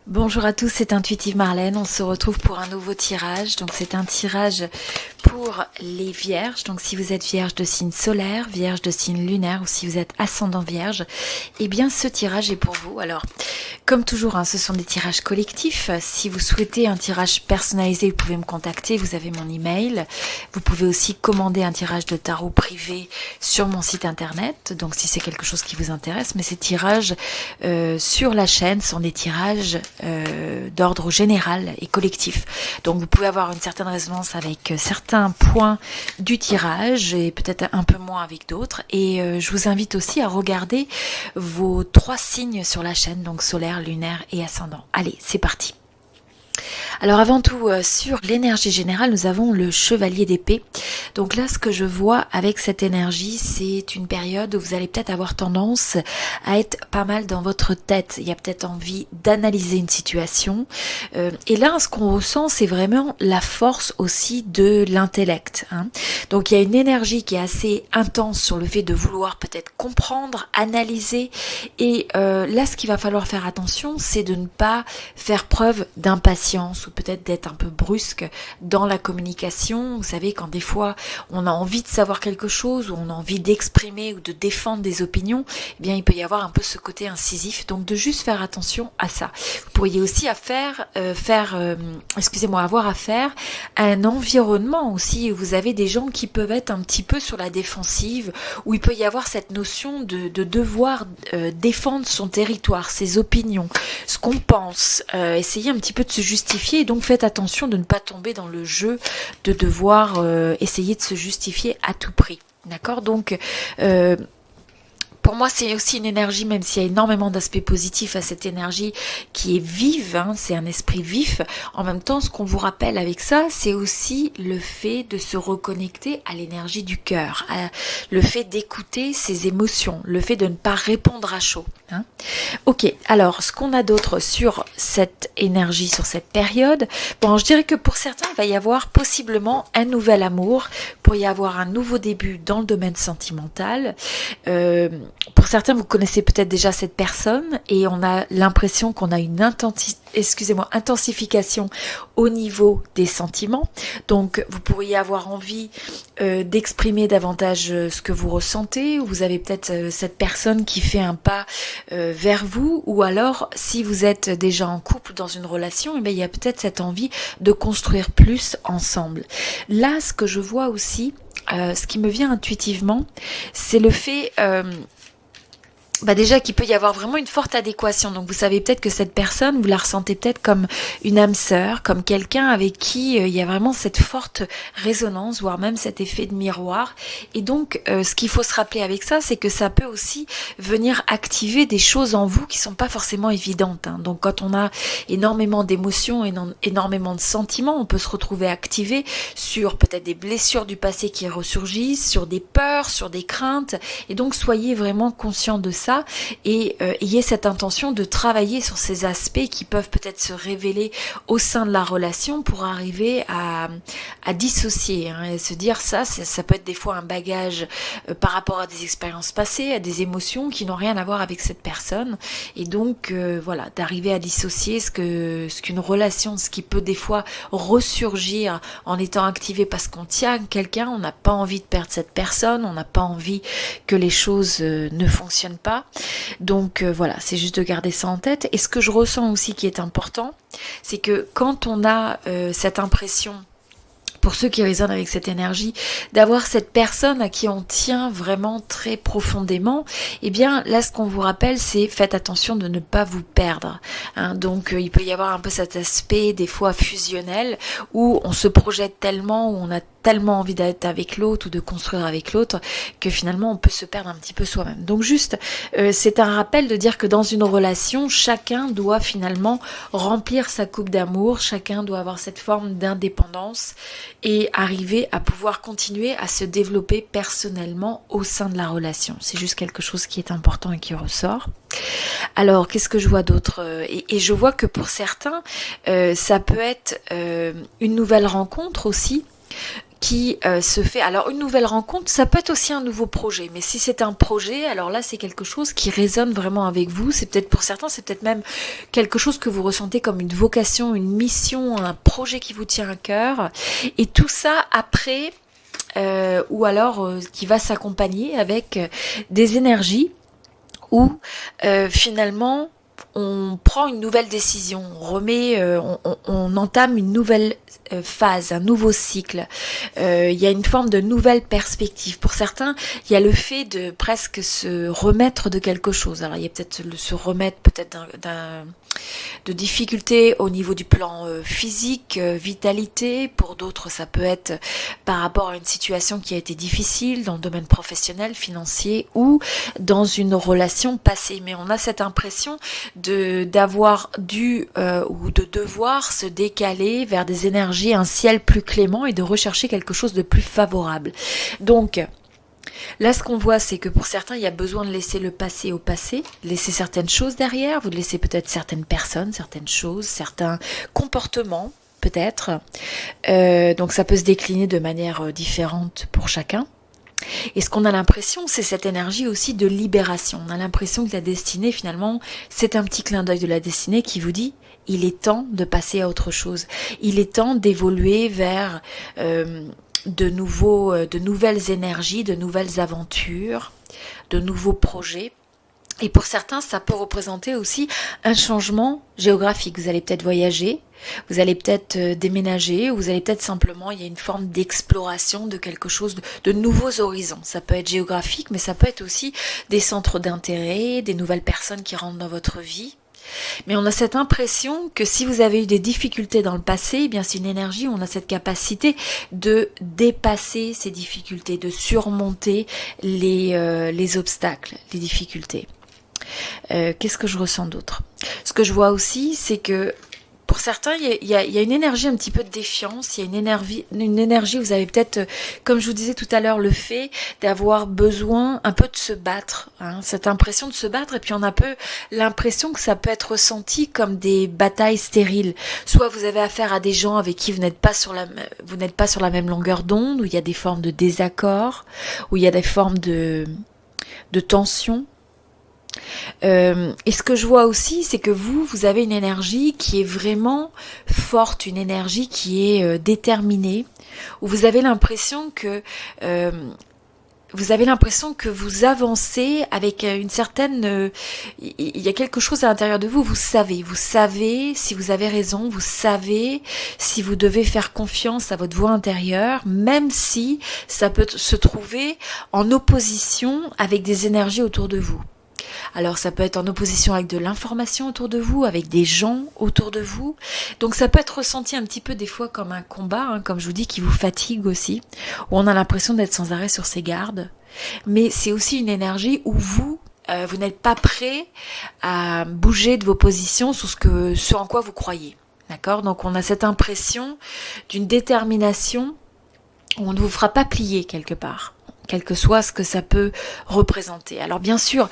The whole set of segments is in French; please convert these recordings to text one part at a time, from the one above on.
Bonjour à tous, c'est Intuitive Marlène. On se retrouve pour un nouveau tirage. Donc c'est un tirage pour les vierges. Donc si vous êtes vierge de signe solaire, vierge de signe lunaire ou si vous êtes ascendant vierge, eh bien ce tirage est pour vous. Alors comme toujours, ce sont des tirages collectifs. Si vous souhaitez un tirage personnalisé, vous pouvez me contacter. Vous avez mon email. Vous pouvez aussi commander un tirage de tarot privé sur mon site internet. Donc si c'est quelque chose qui vous intéresse, mais ces tirages sur la chaîne sont des tirages d'ordre général et collectif. Donc vous pouvez avoir une certaine résonance avec certains points du tirage et peut-être un peu moins avec d'autres. Et je vous invite aussi à regarder vos 3 signes sur la chaîne, donc solaire, lunaire et ascendant. Allez, c'est parti. Alors avant tout, sur l'énergie générale, nous avons le chevalier d'épée. Donc là, ce que je vois avec cette énergie, c'est une période où vous allez peut-être avoir tendance à être pas mal dans votre tête. Il y a peut-être envie d'analyser une situation. Et là, ce qu'on ressent, c'est vraiment la force aussi de l'intellect. Donc il y a une énergie qui est assez intense sur le fait de vouloir peut-être comprendre, analyser. Et là, ce qu'il va falloir faire attention, c'est de ne pas faire preuve d'impatience ou peut-être d'être un peu brusque dans la communication. Vous savez, quand des fois on a envie de savoir quelque chose ou on a envie d'exprimer ou de défendre des opinions, eh bien il peut y avoir un peu ce côté incisif, donc de juste faire attention à ça. Vous pourriez aussi avoir affaire à un environnement aussi où vous avez des gens qui peuvent être un petit peu sur la défensive, où il peut y avoir cette notion de devoir défendre son territoire, ses opinions, ce qu'on pense, essayer un petit peu de se justifier, et donc faites attention de ne pas tomber dans le jeu de devoir essayer de se justifier à tout prix. D'accord ? Donc pour moi, c'est aussi une énergie, même s'il y a énormément d'aspects positifs à cette énergie qui est vive, c'est un esprit vif. En même temps, ce qu'on vous rappelle avec ça, c'est aussi le fait de se reconnecter à l'énergie du cœur, le fait d'écouter ses émotions, le fait de ne pas répondre à chaud. Ok, alors ce qu'on a d'autre sur cette énergie, sur cette période, bon, je dirais que pour certains, il va y avoir possiblement un nouvel amour, pour y avoir un nouveau début dans le domaine sentimental. Pour certains, vous connaissez peut-être déjà cette personne et on a l'impression qu'on a une intensification au niveau des sentiments. Donc, vous pourriez avoir envie d'exprimer davantage ce que vous ressentez, ou vous avez peut-être cette personne qui fait un pas vers vous, ou alors si vous êtes déjà en couple dans une relation, il y a peut-être cette envie de construire plus ensemble. Là, ce que je vois aussi, ce qui me vient intuitivement, c'est le fait déjà qu'il peut y avoir vraiment une forte adéquation. Donc vous savez peut-être que cette personne, vous la ressentez peut-être comme une âme sœur, comme quelqu'un avec qui il y a vraiment cette forte résonance, voire même cet effet de miroir. Et donc ce qu'il faut se rappeler avec ça, c'est que ça peut aussi venir activer des choses en vous qui sont pas forcément évidentes. Donc quand on a énormément d'émotions, énormément de sentiments, on peut se retrouver activé sur peut-être des blessures du passé qui ressurgissent, sur des peurs, sur des craintes. Et donc soyez vraiment conscients de ça. Et ayez cette intention de travailler sur ces aspects qui peuvent peut-être se révéler au sein de la relation pour arriver à dissocier et se dire ça peut être des fois un bagage par rapport à des expériences passées, à des émotions qui n'ont rien à voir avec cette personne, et donc d'arriver à dissocier ce qu'une relation, ce qui peut des fois ressurgir en étant activé parce qu'on tient à quelqu'un, on n'a pas envie de perdre cette personne, on n'a pas envie que les choses ne fonctionnent pas. Donc c'est juste de garder ça en tête. Et ce que je ressens aussi qui est important, c'est que quand on a cette impression, pour ceux qui résonnent avec cette énergie, d'avoir cette personne à qui on tient vraiment très profondément, eh bien là ce qu'on vous rappelle, c'est faites attention de ne pas vous perdre. Donc il peut y avoir un peu cet aspect des fois fusionnel où on se projette tellement, où on a tellement envie d'être avec l'autre ou de construire avec l'autre que finalement on peut se perdre un petit peu soi-même. Donc juste, c'est un rappel de dire que dans une relation, chacun doit finalement remplir sa coupe d'amour, chacun doit avoir cette forme d'indépendance et arriver à pouvoir continuer à se développer personnellement au sein de la relation. C'est juste quelque chose qui est important et qui ressort. Alors, qu'est-ce que je vois d'autre ? Et je vois que pour certains, ça peut être une nouvelle rencontre aussi, qui se fait. Alors une nouvelle rencontre, ça peut être aussi un nouveau projet, mais si c'est un projet, alors là c'est quelque chose qui résonne vraiment avec vous. C'est peut-être pour certains, c'est peut-être même quelque chose que vous ressentez comme une vocation, une mission, un projet qui vous tient à cœur. Et tout ça après, ou alors qui va s'accompagner avec des énergies où finalement on prend une nouvelle décision, on remet, on entame une nouvelle phase, un nouveau cycle. Il y a une forme de nouvelle perspective. Pour certains, il y a le fait de presque se remettre de quelque chose. Alors il y a peut-être se remettre peut-être de difficultés au niveau du plan physique, vitalité. Pour d'autres, ça peut être par rapport à une situation qui a été difficile dans le domaine professionnel, financier ou dans une relation passée. Mais on a cette impression d'avoir dû ou de devoir se décaler vers des énergies, un ciel plus clément et de rechercher quelque chose de plus favorable. Donc, là, ce qu'on voit, c'est que pour certains, il y a besoin de laisser le passé au passé, laisser certaines choses derrière, vous laissez peut-être certaines personnes, certaines choses, certains comportements, peut-être. Donc, ça peut se décliner de manière différente pour chacun. Et ce qu'on a l'impression, c'est cette énergie aussi de libération. On a l'impression que la destinée, finalement, c'est un petit clin d'œil de la destinée qui vous dit « il est temps de passer à autre chose ». Il est temps d'évoluer vers de nouvelles énergies, de nouvelles aventures, de nouveaux projets. Et pour certains, ça peut représenter aussi un changement géographique. Vous allez peut-être voyager, vous allez peut-être déménager, ou vous allez peut-être simplement, il y a une forme d'exploration de quelque chose, de nouveaux horizons. Ça peut être géographique, mais ça peut être aussi des centres d'intérêt, des nouvelles personnes qui rentrent dans votre vie. Mais on a cette impression que si vous avez eu des difficultés dans le passé, eh bien c'est une énergie où on a cette capacité de dépasser ces difficultés, de surmonter les obstacles, les difficultés. Qu'est-ce que je ressens d'autre ? Ce que je vois aussi, c'est que pour certains, il y a une énergie un petit peu de défiance, il y a une énergie, vous avez peut-être, comme je vous disais tout à l'heure, le fait d'avoir besoin un peu de se battre, hein, cette impression de se battre, et puis on a un peu l'impression que ça peut être ressenti comme des batailles stériles. Soit vous avez affaire à des gens avec qui vous n'êtes pas sur la même longueur d'onde, où il y a des formes de désaccord, où il y a des formes de tension. Et ce que je vois aussi, c'est que vous avez une énergie qui est vraiment forte, une énergie qui est déterminée, où vous avez l'impression que vous avancez avec une certaine... il y a quelque chose à l'intérieur de vous, vous savez si vous avez raison, vous savez si vous devez faire confiance à votre voix intérieure, même si ça peut se trouver en opposition avec des énergies autour de vous. Alors ça peut être en opposition avec de l'information autour de vous, avec des gens autour de vous. Donc ça peut être ressenti un petit peu des fois comme un combat, hein, comme je vous dis, qui vous fatigue aussi, où on a l'impression d'être sans arrêt sur ses gardes. Mais c'est aussi une énergie où vous n'êtes pas prêt à bouger de vos positions sur ce en quoi vous croyez. D'accord ? Donc on a cette impression d'une détermination où on ne vous fera pas plier quelque part, quel que soit ce que ça peut représenter. Alors bien sûr,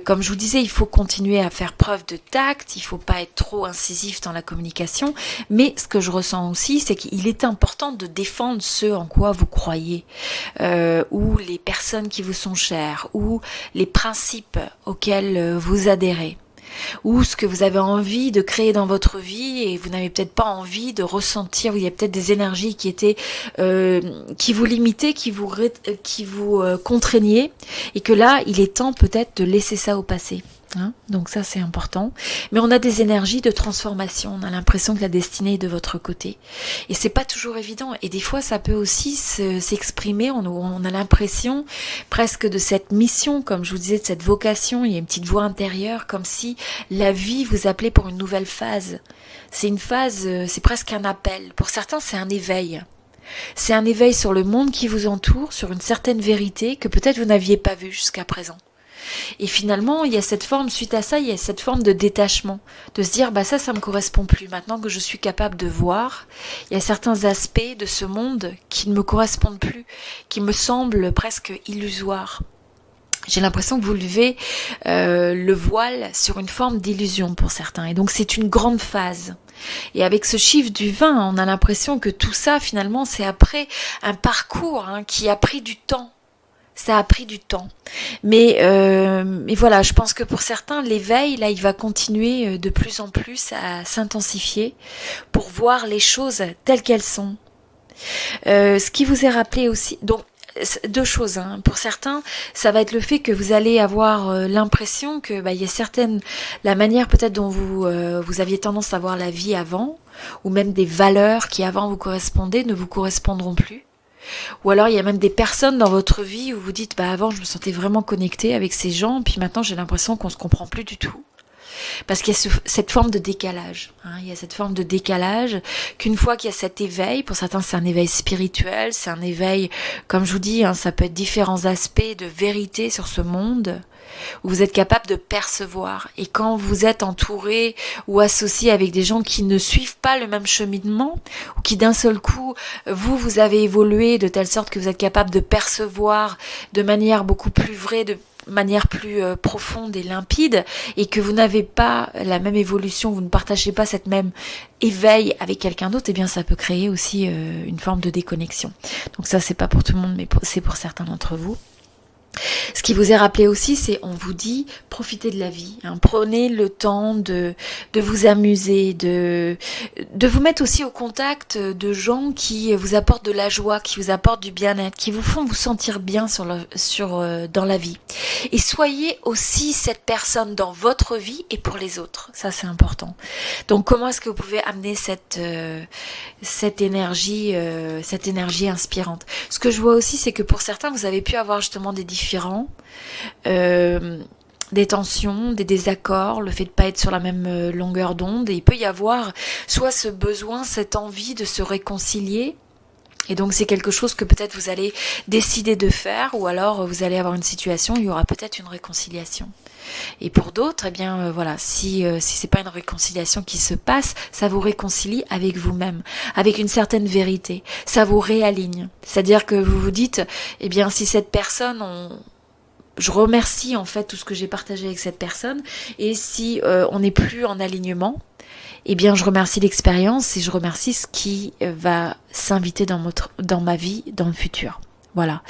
comme je vous disais, il faut continuer à faire preuve de tact, il ne faut pas être trop incisif dans la communication, mais ce que je ressens aussi, c'est qu'il est important de défendre ce en quoi vous croyez, ou les personnes qui vous sont chères, ou les principes auxquels vous adhérez, ou ce que vous avez envie de créer dans votre vie et vous n'avez peut-être pas envie de ressentir, il y a peut-être des énergies qui étaient qui vous limitaient, qui vous contraignaient, et que là il est temps peut-être de laisser ça au passé. Hein, donc ça c'est important, mais on a des énergies de transformation, on a l'impression que la destinée est de votre côté et c'est pas toujours évident, et des fois ça peut aussi s'exprimer, on a l'impression presque de cette mission, comme je vous disais, de cette vocation, il y a une petite voix intérieure comme si la vie vous appelait pour une nouvelle phase. C'est une phase, c'est presque un appel, pour certains c'est un éveil. C'est un éveil sur le monde qui vous entoure, sur une certaine vérité que peut-être vous n'aviez pas vue jusqu'à présent. Et finalement, il y a cette forme, suite à ça, il y a cette forme de détachement, de se dire, ça me correspond plus. Maintenant que je suis capable de voir, il y a certains aspects de ce monde qui ne me correspondent plus, qui me semblent presque illusoires. J'ai l'impression que vous levez le voile sur une forme d'illusion pour certains. Et donc c'est une grande phase. Et avec ce chiffre du 20, on a l'impression que tout ça, finalement, c'est après un parcours qui a pris du temps. Ça a pris du temps. Mais voilà, je pense que pour certains, l'éveil, là, il va continuer de plus en plus à s'intensifier pour voir les choses telles qu'elles sont. Ce qui vous est rappelé aussi... Donc, deux choses. Pour certains, ça va être le fait que vous allez avoir l'impression que il y a certaines... La manière peut-être dont vous aviez tendance à voir la vie avant, ou même des valeurs qui avant vous correspondaient, ne vous correspondront plus. Ou alors il y a même des personnes dans votre vie où vous dites avant je me sentais vraiment connectée avec ces gens, puis maintenant j'ai l'impression qu'on se comprend plus du tout. Parce qu'il y a cette forme de décalage. Il y a cette forme de décalage qu'une fois qu'il y a cet éveil, pour certains c'est un éveil spirituel, c'est un éveil, comme je vous dis, ça peut être différents aspects de vérité sur ce monde, où vous êtes capable de percevoir. Et quand vous êtes entouré ou associé avec des gens qui ne suivent pas le même cheminement, ou qui d'un seul coup, vous avez évolué de telle sorte que vous êtes capable de percevoir de manière beaucoup plus vraie, de manière plus profonde et limpide, et que vous n'avez pas la même évolution, vous ne partagez pas cette même éveil avec quelqu'un d'autre, eh bien ça peut créer aussi une forme de déconnexion. Donc ça c'est pas pour tout le monde, mais c'est pour certains d'entre vous. Ce qui vous est rappelé aussi, c'est on vous dit profitez de la vie, prenez le temps de vous amuser, de vous mettre aussi au contact de gens qui vous apportent de la joie, qui vous apportent du bien-être, qui vous font vous sentir bien dans la vie. Et soyez aussi cette personne dans votre vie et pour les autres. Ça c'est important. Donc comment est-ce que vous pouvez amener cette énergie inspirante? Ce que je vois aussi, c'est que pour certains, vous avez pu avoir justement des différends, des tensions, des désaccords, le fait de pas être sur la même longueur d'onde, et il peut y avoir soit ce besoin, cette envie de se réconcilier. Et donc c'est quelque chose que peut-être vous allez décider de faire, ou alors vous allez avoir une situation où il y aura peut-être une réconciliation. Et pour d'autres, eh bien si c'est pas une réconciliation qui se passe, ça vous réconcilie avec vous-même, avec une certaine vérité. Ça vous réaligne. C'est-à-dire que vous vous dites, eh bien si cette personne, je remercie en fait tout ce que j'ai partagé avec cette personne, et si on n'est plus en alignement, eh bien je remercie l'expérience et je remercie ce qui va s'inviter dans ma vie dans le futur. Voilà,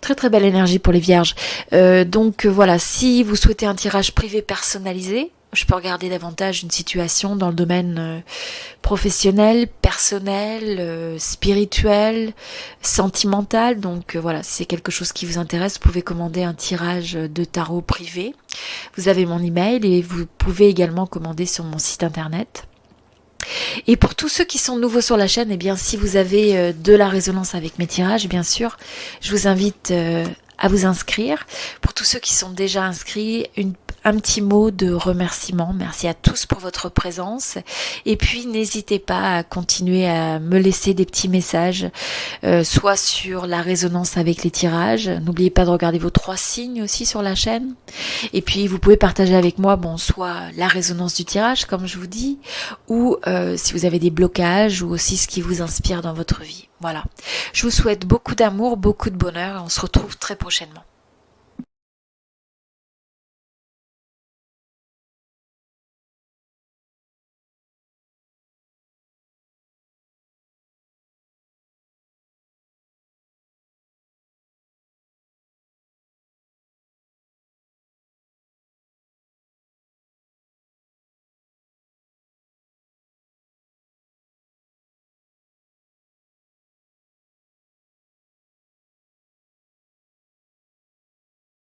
très très belle énergie pour les vierges. Donc voilà, si vous souhaitez un tirage privé personnalisé, je peux regarder davantage une situation dans le domaine professionnel, personnel, spirituel, sentimental. Donc voilà, si c'est quelque chose qui vous intéresse, vous pouvez commander un tirage de tarot privé. Vous avez mon email et vous pouvez également commander sur mon site internet. Et pour tous ceux qui sont nouveaux sur la chaîne, eh bien si vous avez de la résonance avec mes tirages, bien sûr, je vous invite à vous inscrire. Pour tous ceux qui sont déjà inscrits, un petit mot de remerciement. Merci à tous pour votre présence. Et puis, n'hésitez pas à continuer à me laisser des petits messages, soit sur la résonance avec les tirages. N'oubliez pas de regarder vos 3 signes aussi sur la chaîne. Et puis, vous pouvez partager avec moi, soit la résonance du tirage, comme je vous dis, ou si vous avez des blocages, ou aussi ce qui vous inspire dans votre vie. Voilà. Je vous souhaite beaucoup d'amour, beaucoup de bonheur, et on se retrouve très prochainement.